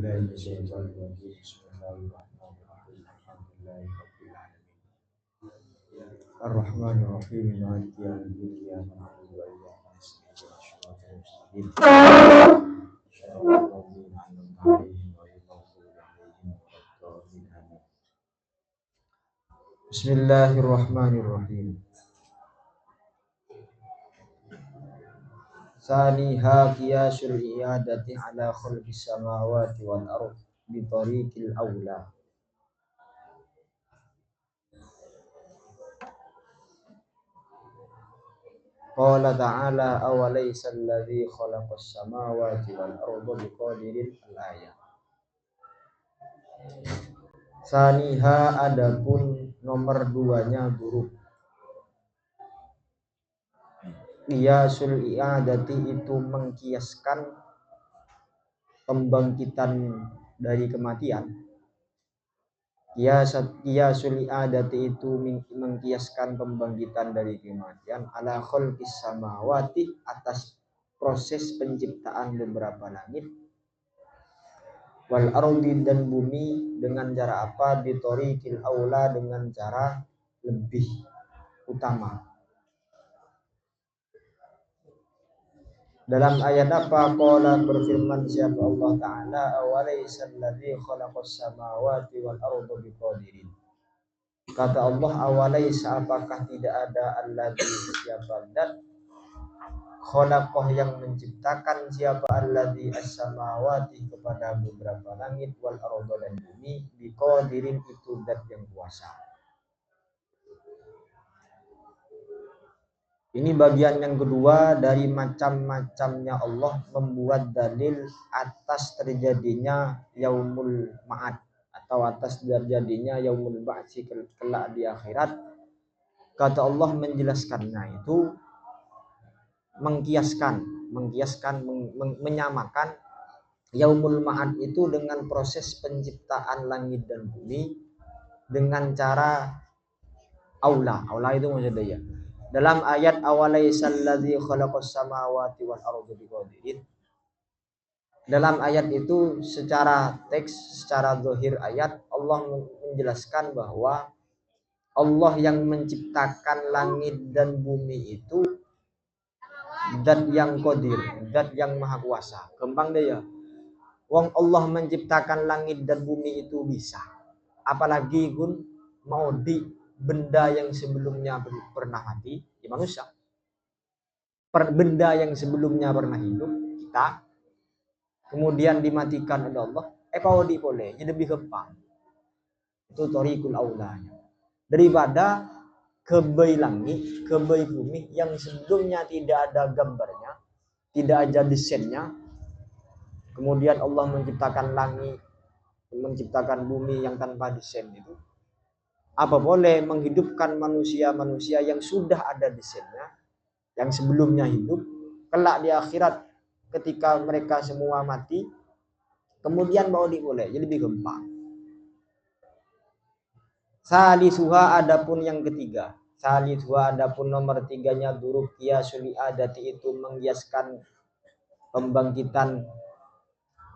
بالله من الشيطان الرجيم بسم الله الرحمن الرحيم الحمد لله رب العالمين الرحمن الرحيم مالك يوم الدين إياك نعبد وإياك نستعين صراط المستقيم صراط الذين أنعمت عليهم غير المغضوب عليهم ولا الضالين آمين بسم الله الرحمن الرحيم ثانيها قياس العيادة على خلق السماوات والأرض بطريق الأولى. Qala ta'ala awalaysa alladhi khalaqas samawati wal arda biqadirin al-ayat. Saniha adapun nomor duanya huruf qiyasul i'adati itu mengkiaskan pembangkitan dari kematian. Qiyasul i'adati itu mengkiaskan pembangkitan dari kematian ala khalqis samawati atas proses penciptaan beberapa langit wal ardi dan bumi dengan cara apa? Bitoriqil aula dengan cara lebih utama. Dalam ayat apa? Qala berfirman siapa Allah Ta'ala awalaysa alladhi khalaqas samawati wal arda biqadirin. Kata Allah awalaysa apakah tidak ada alladhi siapa dan khalaqah yang menciptakan siapa alladhi as-samawati kepada beberapa langit wal arda dan bumi biqadirin itu zat yang kuasa. Ini bagian yang kedua dari macam-macamnya Allah membuat dalil atas terjadinya yaumul ma'ad atau atas terjadinya yaumul ba'tsi kelak di akhirat. Kata Allah menjelaskannya itu menyamakan yaumul ma'ad itu dengan proses penciptaan langit dan bumi dengan cara aula itu maksudnya ya. Dalam ayat awalaysal ladzi khalaqas samawati wal arda biqadirin. Dalam ayat itu secara teks, secara zahir ayat Allah menjelaskan bahwa Allah yang menciptakan langit dan bumi itu zat yang qadir, zat yang maha kuasa. Gampang deh ya. Wong Allah menciptakan langit dan bumi itu bisa. Apalagi pun mau di benda yang sebelumnya pernah mati, ya manusia. Benda yang sebelumnya pernah hidup, kita, kemudian dimatikan oleh Allah, kalau boleh, jadi lebih gampang. Itu thoriqul aulanya. Daripada kebai langit, kebai bumi yang sebelumnya tidak ada gambarnya, tidak ada desainnya, kemudian Allah menciptakan langit, menciptakan bumi yang tanpa desain itu. Apa boleh menghidupkan manusia-manusia yang sudah ada desainnya, yang sebelumnya hidup, kelak di akhirat ketika mereka semua mati, kemudian mau boleh, jadi lebih gampang. Salisuha adapun yang ketiga, salisuha adapun nomor tiganya duruk qiyasul i'adati itu menghiaskan pembangkitan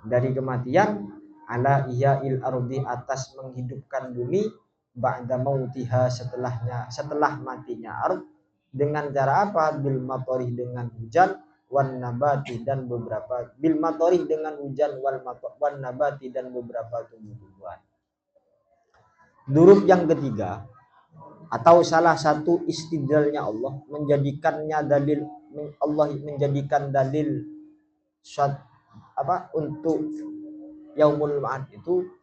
dari kematian ala ihya'il ardi atas menghidupkan bumi ba'da mautiha setelah matinya ard dengan cara apa? Bil matorih dengan hujan wan nabati dan beberapa bil matorih dengan hujan wan nabati dan beberapa tumbuh-tumbuhan. Durub yang ketiga atau salah satu istidlalnya Allah menjadikannya dalil, Allah menjadikan dalil untuk yaumul ma'ad itu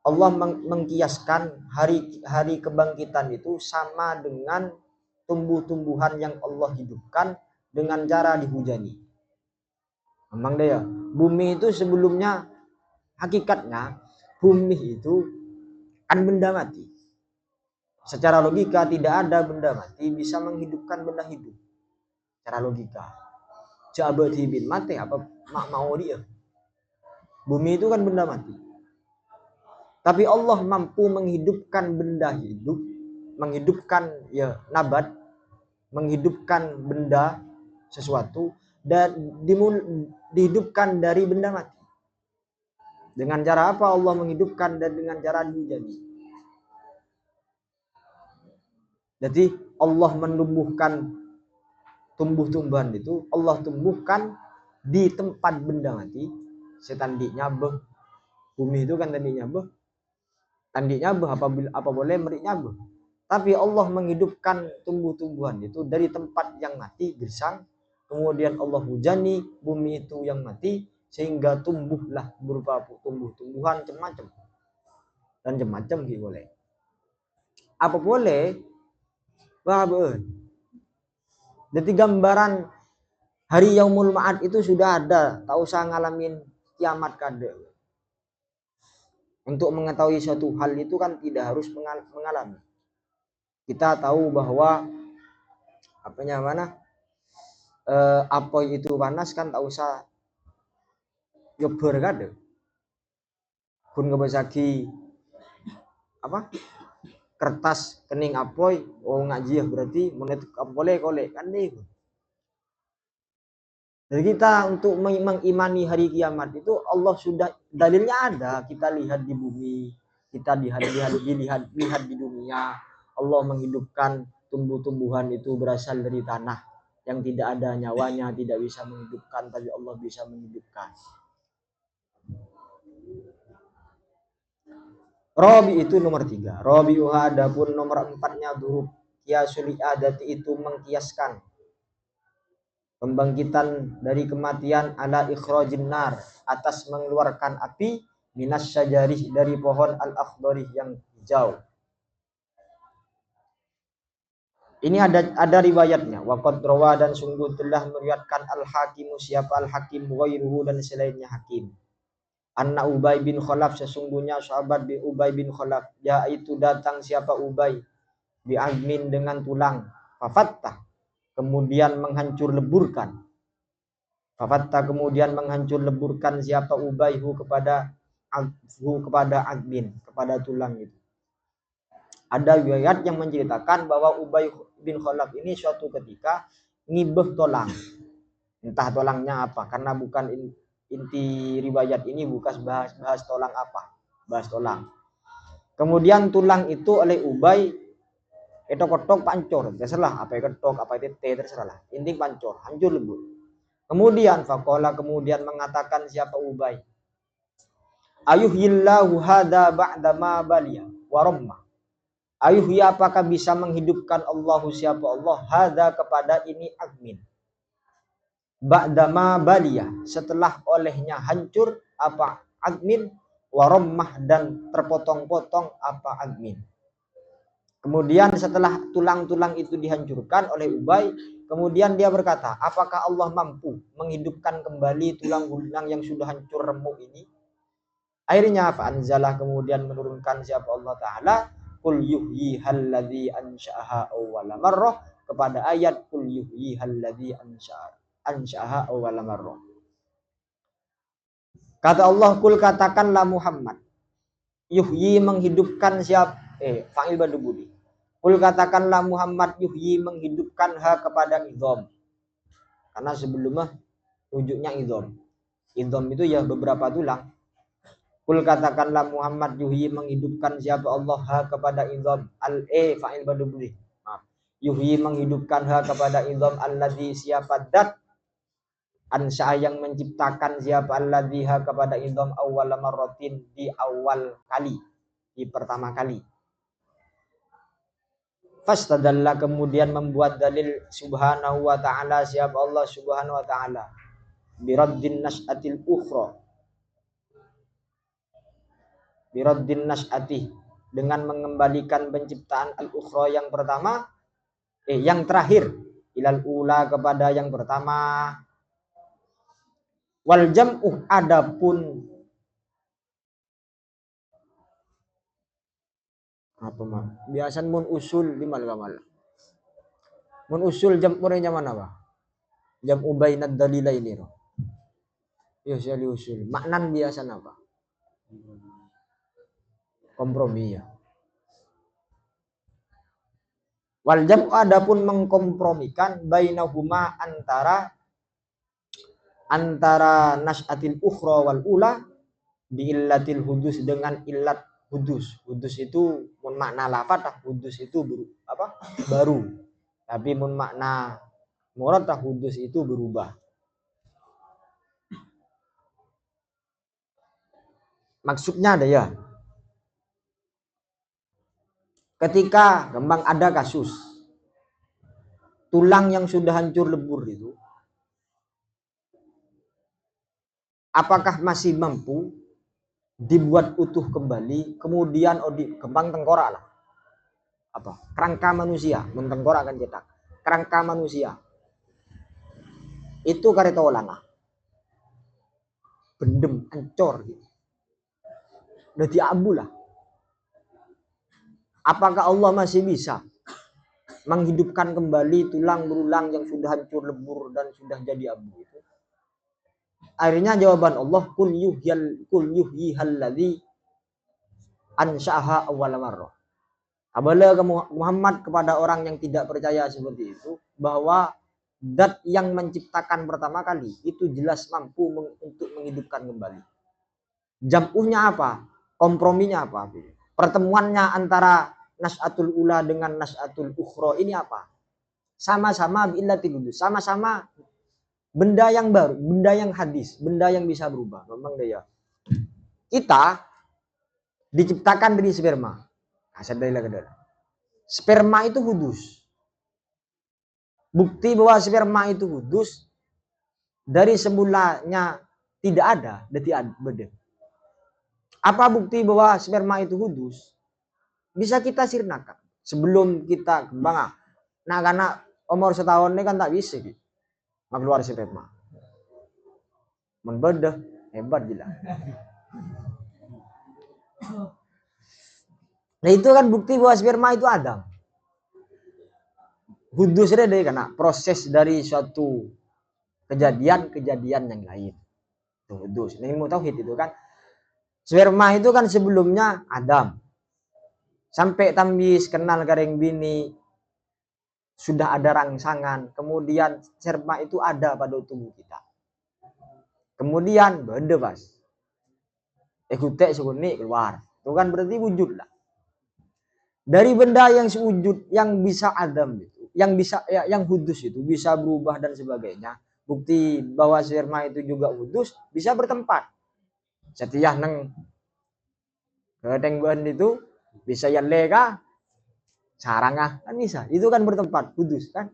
Allah mengkiaskan hari kebangkitan itu sama dengan tumbuh-tumbuhan yang Allah hidupkan dengan cara dihujani. Memang deh ya, bumi itu sebelumnya hakikatnya bumi itu kan benda mati. Secara logika tidak ada benda mati bisa menghidupkan benda hidup. Secara logika. Coba bin mati apa mau dia? Bumi itu kan benda mati. Tapi Allah mampu menghidupkan benda hidup, menghidupkan ya nabat, menghidupkan benda sesuatu dan dihidupkan dari benda mati. Dengan cara apa Allah menghidupkan? Dan dengan cara dihujani. Jadi Allah menumbuhkan tumbuh-tumbuhan itu, Allah tumbuhkan di tempat benda mati. Setandiknya beh, bumi itu kan tandiknya beh, apa boleh meriknya beh. Tapi Allah menghidupkan tumbuh-tumbuhan itu dari tempat yang mati, gersang. Kemudian Allah hujani bumi itu yang mati, sehingga tumbuhlah berupa tumbuh-tumbuhan macam-macam. Dan macam-macam gitu boleh. Apa boleh? Wah, jadi gambaran hari yaumul ma'ad itu sudah ada. Tak usah ngalamin kiamat kada. Untuk mengetahui suatu hal itu kan tidak harus mengalami. Kita tahu bahwa apoy itu panas kan tak usah nyobar kada. Pun ngebasaki kertas kening apoy, oh ngajih berarti menit boleh kolek kan deh. Jadi kita untuk mengimani hari kiamat itu Allah sudah dalilnya ada, kita lihat di bumi, kita lihat di dunia. Allah menghidupkan tumbuh-tumbuhan itu berasal dari tanah yang tidak ada nyawanya, tidak bisa menghidupkan, tapi Allah bisa menghidupkan. Robi itu nomor 3. Robi adapun nomor 4-nya durub. Kiasul adati itu mengkiaskan pembangkitan dari kematian ala ikhrajin nar, atas mengeluarkan api, minas syajarih dari pohon al-akhdari yang hijau. Ini ada riwayatnya. Waqad rawa dan sungguh telah meriwayatkan al-Hakim, siapa al-Hakim, ghairuhu dan selainnya Hakim. Anna Ubay bin Khalaf, sesungguhnya sahabat bi Ubay bin Khalaf, yaitu datang siapa Ubay bi azmin dengan tulang, fafattah, kemudian menghancur leburkan. Fafattah kemudian menghancur leburkan siapa Ubayhu kepada azmin, kepada tulang itu. Ada riwayat yang menceritakan bahwa Ubay bin Khalaf ini suatu ketika ngibeh tolang. Entah tolangnya apa, karena bukan inti riwayat ini bukan bahas tolang apa, bahas tolang. Kemudian tulang itu oleh Ubay ketok-ketok pancur, terserah apa ketok apa tete terserah, inti pancur, hancur lebur. Kemudian faqala kemudian mengatakan siapa Ubay, ayuhillahu hada ba'da ma baliya wa ramma. Ayuhya apakah bisa menghidupkan Allahu siapa Allah hada kepada ini azmin. Ba'dama baliyah setelah olehnya hancur apa azmin, warommah dan terpotong-potong apa azmin. Kemudian setelah tulang-tulang itu dihancurkan oleh Ubay, kemudian dia berkata, apakah Allah mampu menghidupkan kembali tulang-tulang yang sudah hancur remuk ini? Akhirnya fa'anzalah kemudian menurunkan siapa Allah Ta'ala, qul yuhyihal ladzi ansha'aha awwala marrah, kepada ayat qul yuhyihal ladzi ansha'aha awwala marrah. Kata Allah, kul katakanlah Muhammad, yuhyi menghidupkan fa'il badubudi. Kul katakanlah Muhammad yuhyi menghidupkan kepada idham. Karena sebelumnya rujuknya idham. Idham itu ya beberapa tulang. Kul katakanlah Muhammad yuhyi menghidupkan siapa Allah kepada idham. Fa'il badubudi. Yuhyi menghidupkan kepada idham alladzi siapa dat ansya yang menciptakan siapa alladziha kepada idham awwal marratin di awal kali, di pertama kali. Fastadalla kemudian membuat dalil subhanahu wa ta'ala siapa Allah subhanahu wa ta'ala biraddin nas'atil ukhra, biraddin nas'ati dengan mengembalikan penciptaan al-ukhra yang pertama yang terakhir ilal ula kepada yang pertama. Wal jam'u adapun apa mah biasa mun usul di mal. Mun usul jam'urnya mana ba? Jam'u bainad dalilaini ro. Ya sali usul. Maknan biasa apa? Kompromi ya. Wal jam'u adapun mengkompromikan bainahuma antara nas'atil ukhra wal ula, Biillatil hudus, dengan ilat hudus. Hudus itu mun makna lafat hudus itu baru. Tapi mun makna murad hudus itu berubah. Maksudnya ada ya. Ketika kembang ada kasus tulang yang sudah hancur lebur itu, apakah masih mampu dibuat utuh kembali, kemudian kembang tengkorak lah, kerangka manusia, tengkorak kan cetak, kerangka manusia itu kareta ulang bendem hancur gitu, udah diabu lah. Apakah Allah masih bisa menghidupkan kembali tulang berulang yang sudah hancur lebur dan sudah jadi abu itu? Akhirnya jawaban Allah, kul yuhyihal ladzi ansha'aha awwal marrah. Apabila Muhammad kepada orang yang tidak percaya seperti itu, bahwa zat yang menciptakan pertama kali itu jelas mampu untuk menghidupkan kembali. Jam'uhnya apa? Komprominya apa? Pertemuannya antara nas'atul ula dengan nas'atul ukhra ini apa? Sama-sama bi'illatil hudus, sama-sama benda yang baru, benda yang hadis, benda yang bisa berubah. Memang dia. Kita diciptakan dari sperma. Sperma itu hudus. Bukti bahwa sperma itu hudus dari semulanya tidak ada, beda. Apa bukti bahwa sperma itu hudus? Bisa kita sirnakan sebelum kita kembang. Nah, karena umur setahun ini kan tak bisa gitu. Keluar sperma. Membeda hebat gila. Nah, itu kan bukti bahwa sperma itu ada. Hudus ada karena proses dari suatu kejadian yang lain. Itu hudus. Ini mau tauhid itu kan. Sperma itu kan sebelumnya Adam. Sampai tambis kenal garing bini, sudah ada rangsangan. Kemudian sperma itu ada pada tubuh kita. Kemudian beda pas. Ekutek sekunik keluar. Itu kan berarti wujud lah. Dari benda yang sewujud, yang bisa Adam itu, yang bisa yang hudus itu bisa berubah dan sebagainya. Bukti bahwa sperma itu juga hudus, bisa bertempat. Setiap neng kedengguan itu bisa yang lega sarangah kan bisa. Itu kan bertempat hudus kan.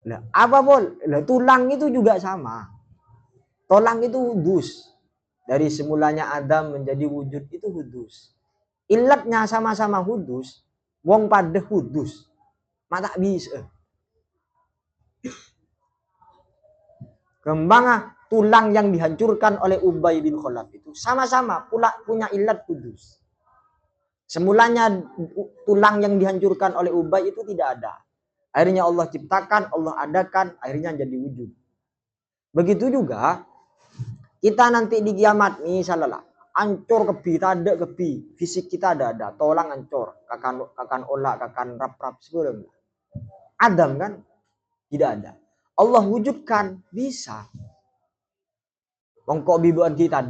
Lah, apa pun, tulang itu juga sama. Tulang itu hudus. Dari semulanya Adam menjadi wujud itu hudus. Ilatnya sama-sama hudus, wong pada hudus. Mata bisa. Kembang tulang yang dihancurkan oleh Ubay bin Khalaf itu sama-sama pula punya ilat hudus. Semulanya tulang yang dihancurkan oleh Ubay itu tidak ada. Akhirnya Allah ciptakan, Allah adakan, akhirnya jadi wujud. Begitu juga kita nanti di kiamat misalnya ancur kebi, ada kebi, fisik kita ada, tolang ancur, kakan olah, kakan rap sebelum. Adam kan tidak ada. Allah wujudkan bisa. Mongkok bibuan kita.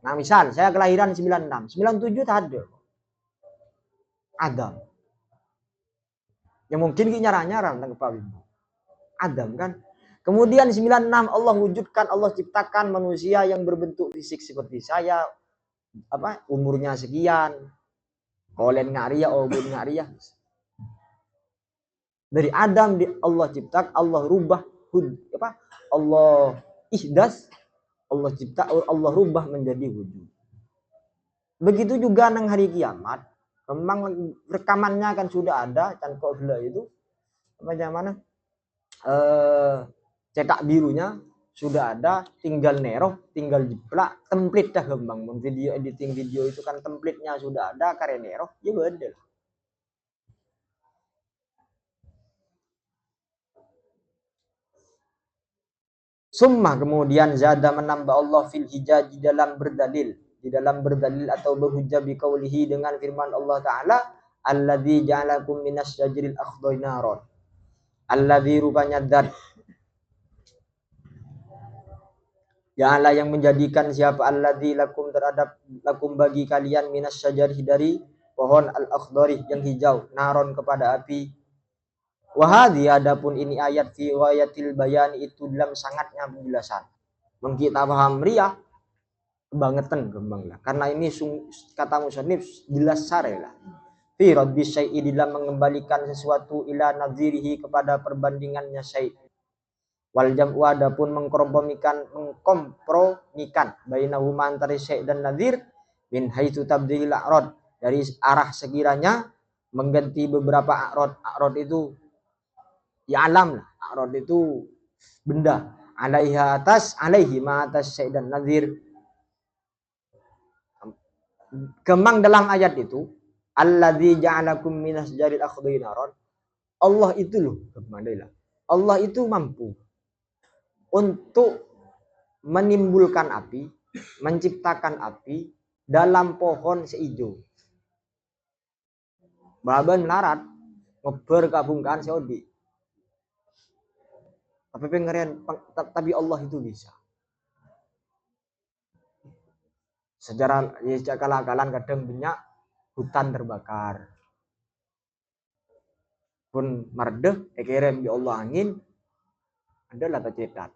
Nah, misal saya kelahiran 96, 97 tak ada. Adam. Yang mungkin nyarah-nyarah tentang kepala ibu. Adam kan. Kemudian 96 Allah wujudkan, Allah ciptakan manusia yang berbentuk fisik seperti saya, umurnya sekian, kolen ngaria, obun ngaria. Dari Adam Allah ciptakan, Allah rubah Allah ihdas, Allah cipta, Allah rubah menjadi wujud. Begitu juga nang hari kiamat, memang rekamannya kan sudah ada, kan kok itu bagaimana? Cetak birunya sudah ada, tinggal neroh, tinggal jiplak, template dah kembang. Video editing video itu kan template-nya sudah ada, karya neroh, ya beda. Summa kemudian zada menambah Allah fil hijaj di dalam berdalil atau berhujjah biqaulihi dengan firman Allah Ta'ala, alladzi ja'alakum minas syajril akhdari naron. Alladzi rupanya dzat Ya Allah yang menjadikan siapa alladzi lakum terhadap lakum bagi kalian minas syajari dari pohon al-akhdari yang hijau naron kepada api. Wahadi adapun ini ayat fi wayatil bayan itu dalam sangatnya penjelasan. Mun kita paham riah kebangetan kembang lah. Karena ini kata musannif jelas sare lah. Fi raddi syai'i dalam mengembalikan sesuatu ila nadzirihi kepada perbandingannya syai'. Wal jam'u adapun mengkompromikan bainahuma antara syai' dan nadzir min haitsu tabdil a'rad dari arah sekiranya mengganti beberapa a'rad itu ya alam lah, a'rad itu benda, alaiha atas alaihi ma atas syai' dan nadzir. Kemang dalam ayat itu alladzi ja'alakum minas jaril akhdhi naron. Allah itu loh, Allah itu mampu untuk menimbulkan api, menciptakan api dalam pohon seijo. Baban larat ngeber kabungkan seodi. Tapi Allah itu bisa. Sejarah ya kalah-kalan kadang banyak hutan terbakar. Pun mardeh ekerem di Allah angin adalah tercetat.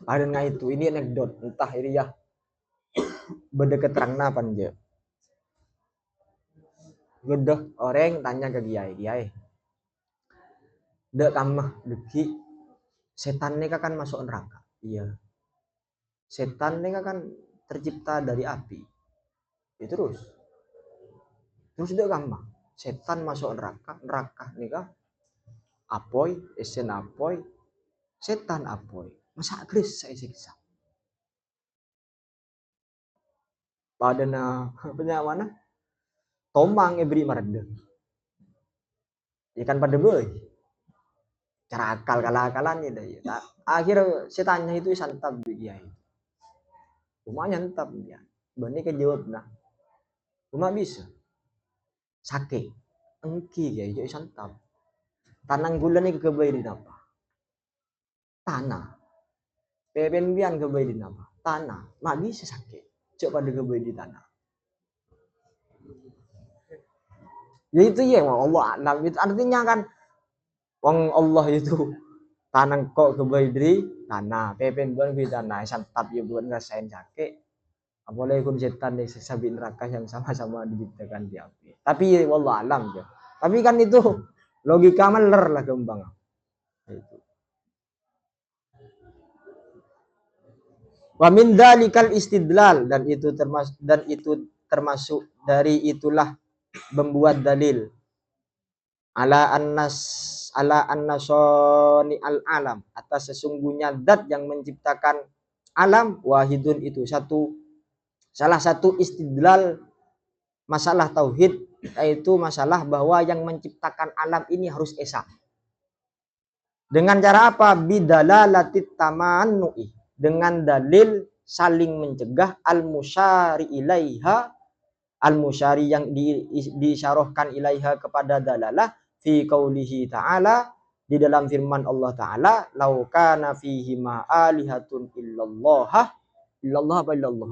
Adanya itu ini anekdot entah ini ya beda keterangan apa aja. Gede orang tanya ke kiai, dek kamah deki setan ini kan masuk neraka. Iya. Setan ini kan tercipta dari api. Ya, terus dek kamah setan masuk neraka nih kah? Apoy, esen apoy, setan apoy. Masa agres saya siksa. Padana penyawana tomang ebri marde. Ikan pada boy. Cara akal kalah-akalannya dah ya. Akhir setannya itu santap dia. Cuma nyantap dia. Bani kejawab nah. Cuma bisa. Sake. Engki ya jadi santap. Tanang gula nih kebay di apa? Tanah. Pepenbian kebay di apa? Tanah. Mak bisa sake. Coba pada kebay di tanah. Ya itu ya Allah alam itu artinya kan wong Allah itu tanang kok kebay di tanah. Pepenbian di tanah. Santap ya buat ngerasain sake. Apalagi kun setan di sabi neraka yang sama-sama diciptakan di api. Tapi wallah alam ya. Tapi kan itu logika meler lah kembang. Itu. Wa min dzalikal istidlal dan itu termasuk dari itulah membuat dalil ala annasoni al alam atas sesungguhnya zat yang menciptakan alam wahidun itu salah satu istidlal masalah tauhid yaitu masalah bahwa yang menciptakan alam ini harus esa. Dengan cara apa? Bidalalatit tamannu'i. Dengan dalil saling mencegah al-musyari ilaiha, al-musyari yang disyarahkan ilaiha kepada dalalah fi qaulihi ta'ala di dalam firman Allah Ta'ala lau kana fihi ma alihatun illallah apa illallah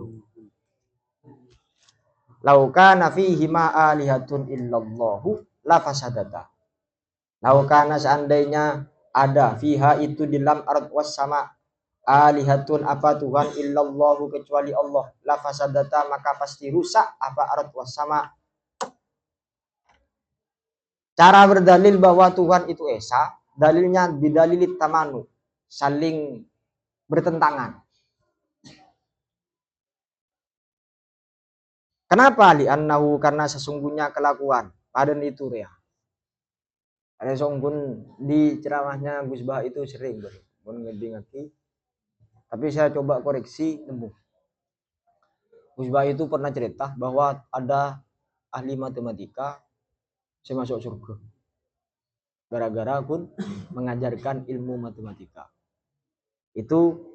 lau kana fihi ma alihatun illallahu la fasadata. Lau kana seandainya ada fiha itu di dalam ard was sama alihatun apa Tuhan illallahu kecuali Allah la fasadata maka pasti rusak apa ard was sama. Cara berdalil bahwa Tuhan itu esa dalilnya bidalilit tamanu saling bertentangan. Kenapa li'annahu karena sesungguhnya kelakuan padan itu ya. Ada songgun di ceramahnya Gus Bah itu sering ngedi. Tapi saya coba koreksi nemu. Gus Bah itu pernah cerita bahwa ada ahli matematika saya masuk surga. Gara-gara pun mengajarkan ilmu matematika. Itu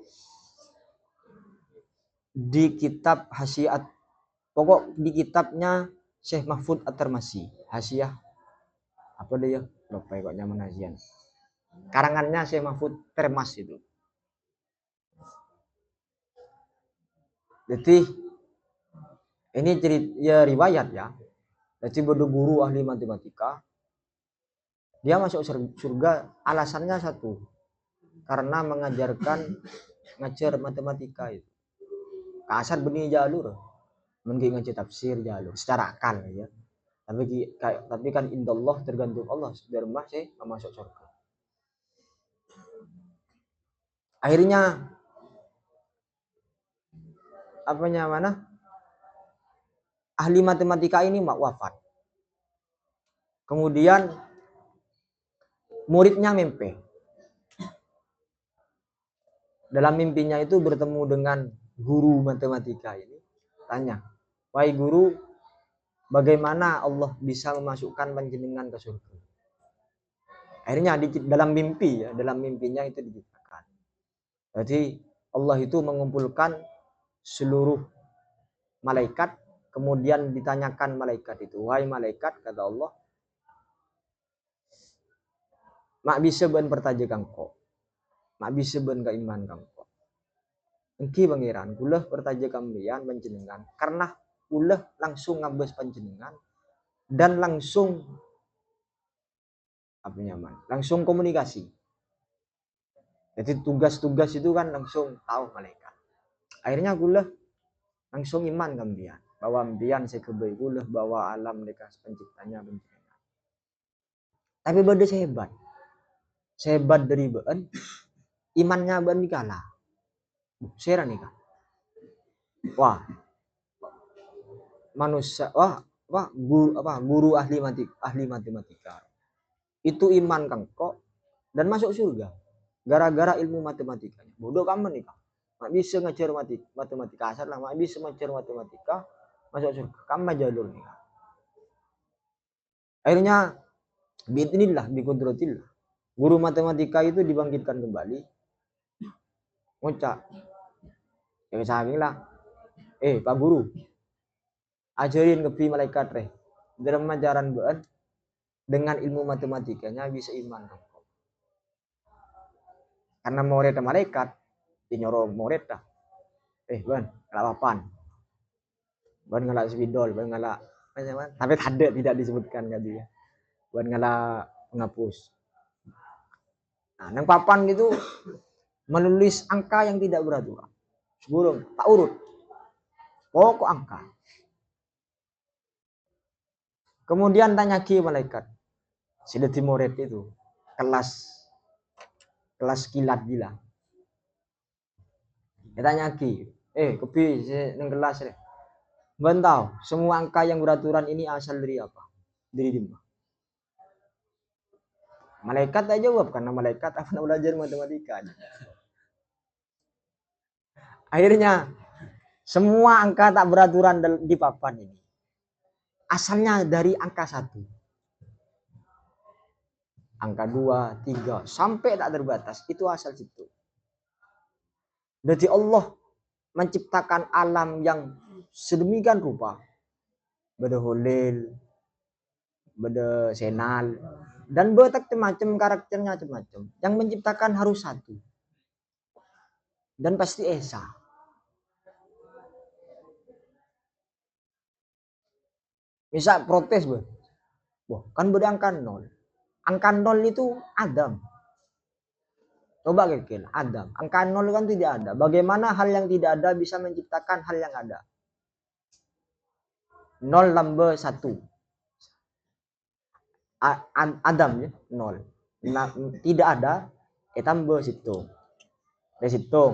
di kitab Hasyiat pokok di kitabnya Syekh Mahfud At-Tarmasi, Hasyiah apa dia? Lupa kok nyaman Azian. Karangannya Syekh Mahfud Termas itu. Jadi ini cerita ya riwayat ya. Jadi guru ahli matematika dia masuk surga alasannya satu, karena mengajarkan ngajar matematika itu. Kasar benih jalur, mungkin ngajar tafsir jalur secara akal ya. Tapi kan indallah tergantung Allah biar masih masuk surga. Akhirnya apanya mana? Ahli matematika ini wafat. Kemudian muridnya mimpi. Dalam mimpinya itu bertemu dengan guru matematika ini. Tanya, wahai guru, bagaimana Allah bisa memasukkan panjenengan ke surga? Akhirnya dalam mimpi ya, dalam mimpinya itu diciptakan. Jadi Allah itu mengumpulkan seluruh malaikat, kemudian ditanyakan malaikat itu, wahai malaikat, kata Allah, mak bisa ben pertaja kangko, mak bisa ben ka iman kangko. Engki pangeran, kulah pertaja kambian panjenengan, karena kulah langsung ngabes panjenengan dan langsung apa nyaman, langsung komunikasi. Jadi tugas-tugas itu kan langsung tahu malaikat. Akhirnya kulah langsung iman kambian, bahwa ambian sekebai kulah bahwa alam dekat penciptanya panjenengan. Tapi beda sehebat. Sehebat dari ben imannya ben dikalah. Sera nih kan. Wah. Manusia guru ahli matematika. Itu iman kangko dan masuk surga. Gara-gara ilmu matematikanya. Bodoh kamu nih kan. Mak bisa ngajar matematika asal lah, mak bisa ngajar matematika masuk surga. Kamu jalur nih kan. Akhirnya biidznillah, biqudratillah. Guru matematika itu dibangkitkan kembali. Ngucap. Ya saking lah. Pak guru, ajarin ke malaikat reh. Dalam ajaran bean dengan ilmu matematikanya bisa iman. Karena murid malaikat, dinyoro murid dah. Ban, ngalak papan. Ban ngalak spidol, ban ngalak tapi tidak disebutkan kan dia. Ban ngalak penghapus. Nah, nang papan gitu menulis angka yang tidak beraturan. Sebelum tak urut. Pokok angka. Kemudian tanya ki malaikat. Sudah murid itu kelas kilat gila. Dia tanya ki, kepi nang kelas deh. Bantau, semua angka yang beraturan ini asal dari apa? Dari dimana? Malaikat tak jawab karena malaikat apa belajar matematika. Akhirnya semua angka tak beraturan di papan ini asalnya dari angka 1. Angka 2, 3 sampai tak terbatas itu asal situ. Jadi Allah menciptakan alam yang sedemikian rupa. Beda holil, beda senal, dan betak macam karakternya macam-macam. Yang menciptakan harus satu. Dan pasti esa. Misal protes, wah kan beda angka 0. Angka 0 itu Adam. Coba kekil, Adam. Angka 0 kan tidak ada. Bagaimana hal yang tidak ada bisa menciptakan hal yang ada? 0 tambah 1. Adam ya, 0. Nah, tidak ada, tambah situ. Dari situ.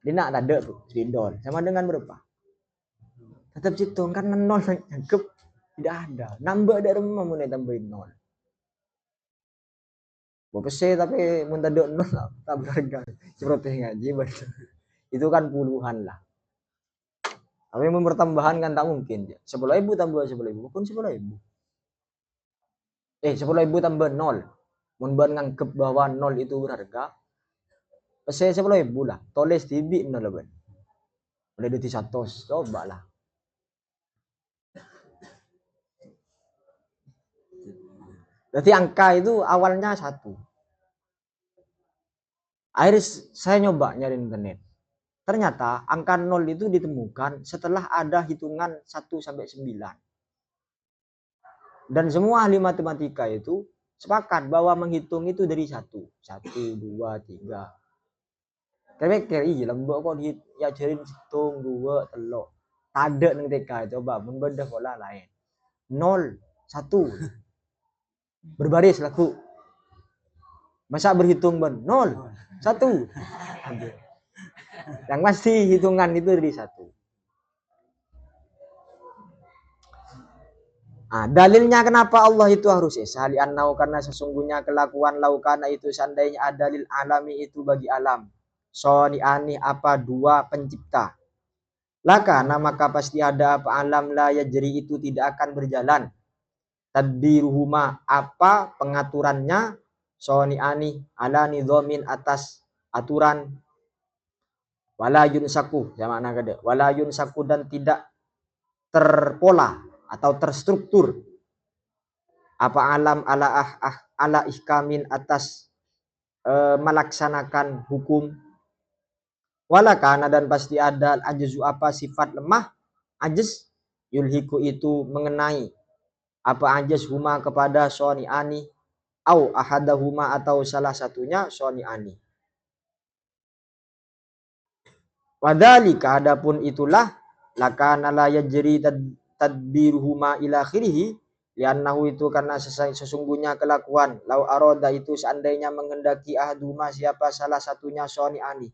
Dia nak ada tuh, spidol. Sama dengan berapa? Tetap situ, karena 0 cakep tidak ada. Nambah dari rumah mulai tambahin 0. Bopese tapi mun tadi 0 tak berharga. Seperti ngaji itu kan puluhan lah. Tapi mun pertambahan kan tak mungkin. 10.000 tambah 10.000 pun 10.000. 10.000 tambah 0. Mun ban nganggep bahwa 0 itu berharga. Pese 10.000 lah. Tulis tibi 0 ban. Boleh di 100, coba lah. Berarti angka itu awalnya 1. Akhirnya saya nyoba nyari internet. Ternyata angka 0 itu ditemukan setelah ada hitungan 1 sampai 9. Dan semua ahli matematika itu sepakat bahwa menghitung itu dari 1. 1, 2, 3. Kira-kira iya lembok kok diajarin hitung 2, 3. Ada nang TK coba membedah pola lain. 0, 1. Berbaris laku. Masa berhitung ben 0, 1. Yang pasti hitungan itu dari 1. Nah, dalilnya kenapa Allah itu harus esa li'annau karena sesungguhnya kelakuan laukana itu seandainya ada lil alami itu bagi alam. Soni'ani apa dua pencipta. Laka maka pasti ada apa alam la yajri itu tidak akan berjalan. Tadbiruhuma apa pengaturannya soni'ani ala nidhamin atas aturan wala yunsaku ya makna kada wala yunsaku dan tidak terpola atau terstruktur apa alam ala ihkamin atas melaksanakan hukum wala kana dan pasti ada ajzu apa sifat lemah ajz yulhiku itu mengenai apa ajaz huma kepada soni'ani au ahadahuma atau salah satunya soni'ani. Wadhalika adapun itulah lakana la yajri tadbiruhuma ila akhirih liannahu itu karena sesungguhnya kelakuan lau aroda itu seandainya menghendaki ahaduma siapa salah satunya soni'ani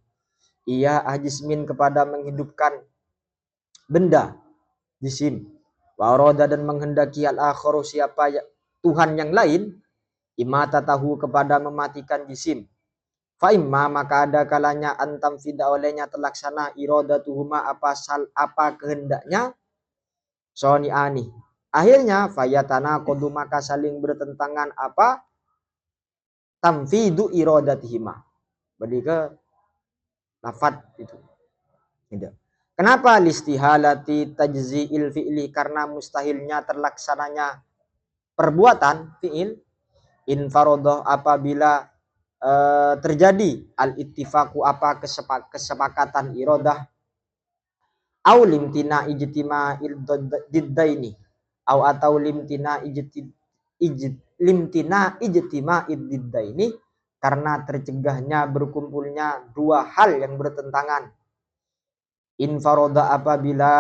ia ajismin kepada menghidupkan benda jisim wa aroda dan menghendaki al-akharu siapa Tuhan yang lain imata tahu kepada mematikan jisim fa imma maka ada kalanya antam fida olehnya terlaksana iradatuhuma apa kehendaknya soni'ani akhirnya fayatana kodu maka saling bertentangan apa tamfidu iradatihima berarti ke lafad itu tidak. Kenapa listihalati tajzi'il fi'li karena mustahilnya terlaksananya perbuatan fi'il infarodoh apabila terjadi al-ittifaku apa kesepakatan iradah au limtina ijtima diddaini au atau limtina ijtima diddaini karena tercegahnya berkumpulnya dua hal yang bertentangan infaroda apabila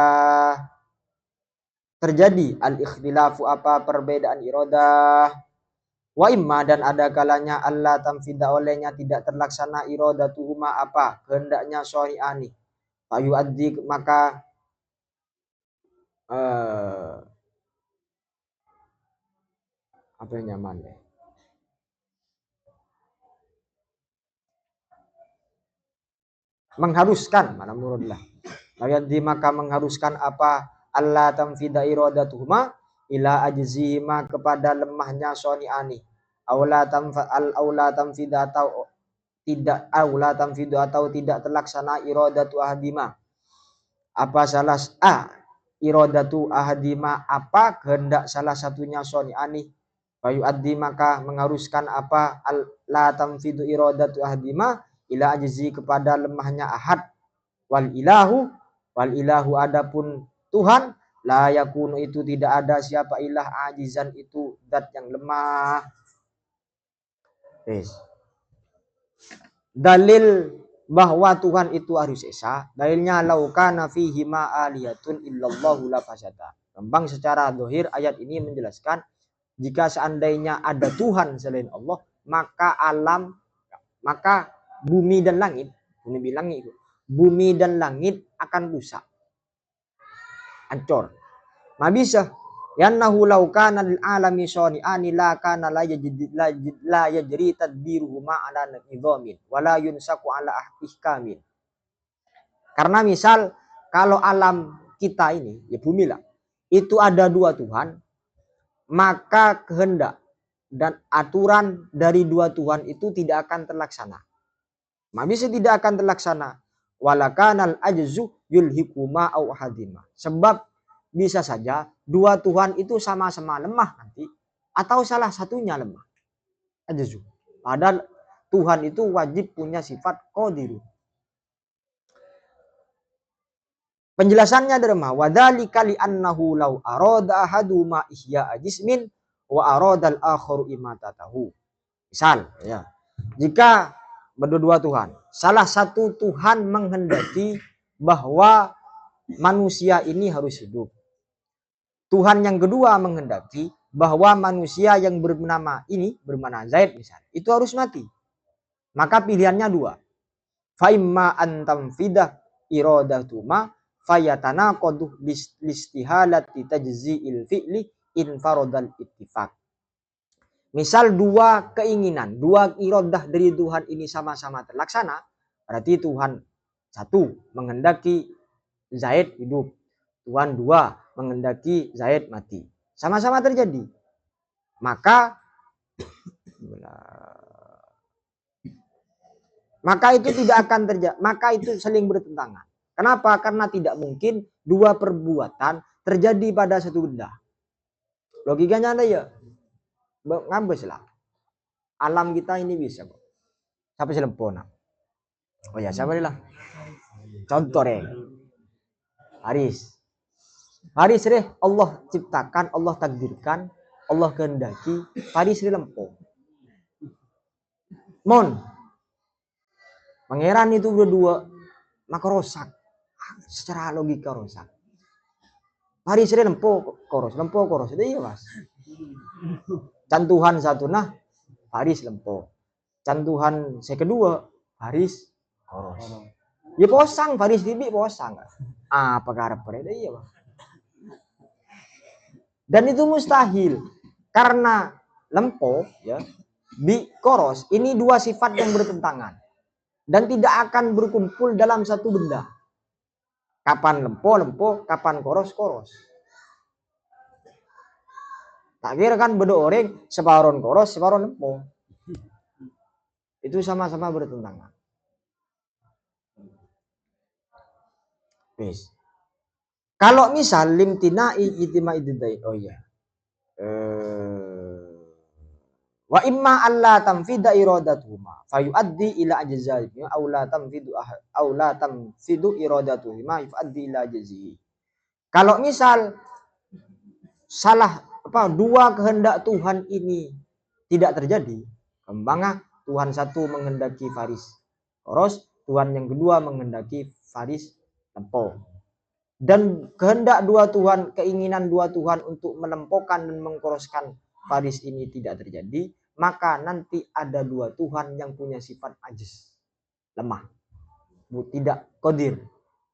terjadi al-ikhtilafu apa perbedaan iradah wa imma dan ada kalanya Allah tamfida olehnya tidak terlaksana iradatuhuma apa kehendaknya soni'ani fayu addi maka apa yang nyaman deh mengharuskan mana muradlah layaddi maka mengharuskan apa Allah tamfida iradatuhuma ila ajzihima kepada lemahnya soni'ani aula tamfida atau tidak aula tamfidu atau tidak terlaksana iradatu ahadima apa salah iradatu ahadima apa kehendak salah satunya soni'ani fayu addi maka mengharuskan apa la tamfidu iradatu ahadima ila ajzi kepada lemahnya ahad wal ilahu adapun Tuhan la yakunu itu tidak ada siapa ilah ajizan itu zat yang lemah. Yes. Dalil bahwa Tuhan itu harus esa dalilnya laukana fihi ma aliyatun illallahu la fasada. Gampang secara zahir ayat ini menjelaskan jika seandainya ada Tuhan selain Allah maka bumi dan langit bumi dan langit akan rusak hancur. Ma bisa yannahu law kana lil alami soni'ani la kana la yajri tadbiruhuma ala nidhamin wala yunsaku ala ihkamin. Karena misal kalau alam kita ini ya bumi lah itu ada dua Tuhan maka kehendak dan aturan dari dua Tuhan itu tidak akan terlaksana. Ma bisa tidak akan terlaksana walakanal ajzu yulhikuma au hadima sebab bisa saja dua Tuhan itu sama-sama lemah nanti atau salah satunya lemah. Ajzu. Padahal Tuhan itu wajib punya sifat qadir. Penjelasannya derma wadzalika li annahu law arada ahaduma ihya'a jismin wa arada al-akharu imatatahu. Misal ya. Jika berdua Tuhan, salah satu Tuhan menghendaki bahwa manusia ini harus hidup. Tuhan yang kedua menghendaki bahwa manusia yang bernama Zaid misal, itu harus mati. Maka pilihannya dua. Fa imma antam fidah iradatuma fayatana qaduh listihalati tajzi'il fi'li infarodal ittifaq. Misal dua keinginan, dua iradah dari Tuhan ini sama-sama terlaksana, berarti Tuhan satu menghendaki Zaid hidup, Tuhan dua menghendaki Zaid mati. Sama-sama terjadi. Maka itu tidak akan terjadi, maka itu saling bertentangan. Kenapa? Karena tidak mungkin dua perbuatan terjadi pada satu benda. Logikanya ada ya? Ngambes lah. Alam kita ini bisa kok. Siapa sih lempona? Oh ya, siapa lah? Contoh deh. Haris deh Allah ciptakan, Allah takdirkan, Allah kehendaki, Haris deh lempo. Mon. Pangeran itu berdua maka rusak. Secara logika rusak. Hari sering lempo koros. Itu iya mas. Can Tuhan satu nah, Haris lempo. Can Tuhan saya kedua, Haris koros. Ya posang, Haris bibi posang. Apa karep pada iya mas. Dan itu mustahil karena lempo ya, bi koros ini dua sifat yang bertentangan dan tidak akan berkumpul dalam satu benda. Kapan lempo, kapan koros. Tak kira kan beda orang separon koros, separon lempo. Itu sama-sama bertentangan. Wis. Kalau misal limtina'i ijtima'i didain. Oh iya. Wa imma alla tanfida iradatuhuma fayuaddi ila ajzaihi aw la tanfidu iradatuhuma yuaddi ila ajzihi. Kalau misal salah dua kehendak Tuhan ini tidak terjadi, kembangnya Tuhan satu menghendaki Faris koros, Tuhan yang kedua menghendaki Faris lempo. Dan kehendak dua Tuhan, keinginan dua Tuhan untuk melempokan dan mengkoroskan Faris ini tidak terjadi, maka nanti ada dua Tuhan yang punya sifat ajiz, lemah, tidak qadir.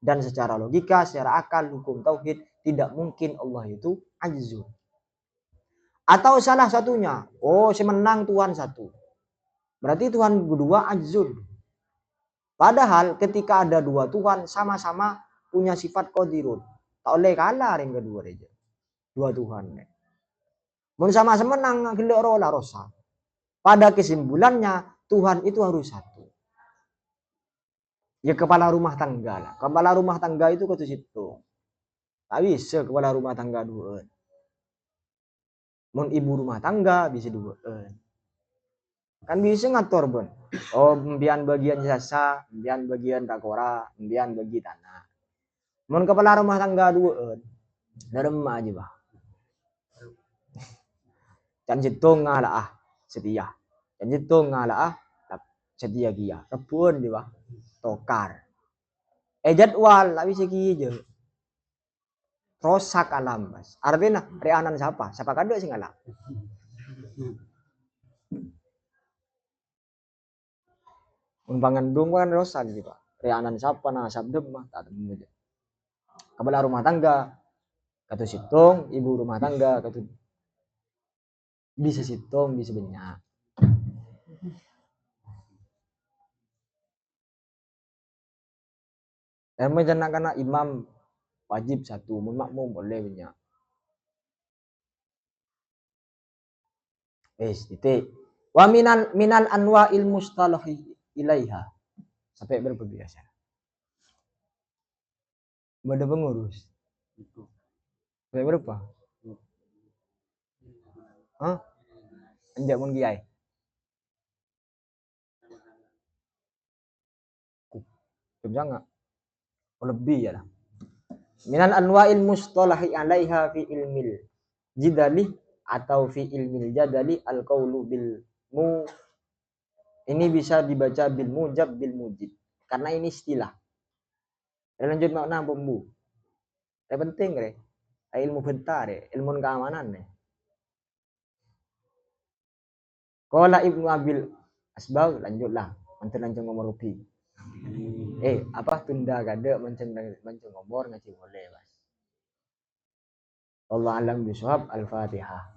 Dan secara logika, secara akal, hukum tauhid, tidak mungkin Allah itu ajizun. Atau salah satunya, semenang Tuhan satu. Berarti Tuhan kedua ajizun. Padahal ketika ada dua Tuhan sama-sama punya sifat qadirun. Tak oleh kalah yang kedua aja. Dua Tuhan. Mun sama-sama menang gelek rola rosa. Pada kesimpulannya Tuhan itu harus satu. Ya kepala rumah tangga lah. Kepala rumah tangga itu ke situ. Tak bisa kepala rumah tangga dua. Mun ibu rumah tangga bisa dua. Kan bisa ngatur bon. Mbian bagian jasa, mbian bagian takora, mbian bagi tanah. Mun kepala rumah tangga dua. Derma aja bah. Dan jitung ngalah setia. Dan jitung ngalah setia dia. Kebun di bah. Tokar. Jadwal tak bisa aja. Rosak alam mas. Artinya reanan siapa? Siapa kada sing alam? Umpangan dong kan rosak gitu pak. Reanan siapa nah sabdem mah tak temu aja. Kepala rumah tangga kata situng, ibu rumah tangga kata bisa situng, bisa banyak. Dan menjana imam wajib satu, makmum boleh banyak. Titik. Wa minal anwa'il mustalahi ilaiha. Sampai berapa biasa? Bada pengurus. Sampai berapa? Hah? Anjak mun kiai. Jangan lebih ya lah. Minal anwa'il mustalahi 'alaiha fi ilmil jidali atau fi ilmil jadali al qaulu bil mu, ini bisa dibaca bil mujab bil mujib karena ini istilah. Lanjut makna bumbu. Yang penting re, ilmu bentar re, ilmu keamanan re. Qala Ibnu Abil Asbag, lanjutlah. Mantan lanjut ngomor rupi. Apa tunda gade mancan ngomor ngaji boleh, Mas. Allah alam bisawab. Al-Fatihah.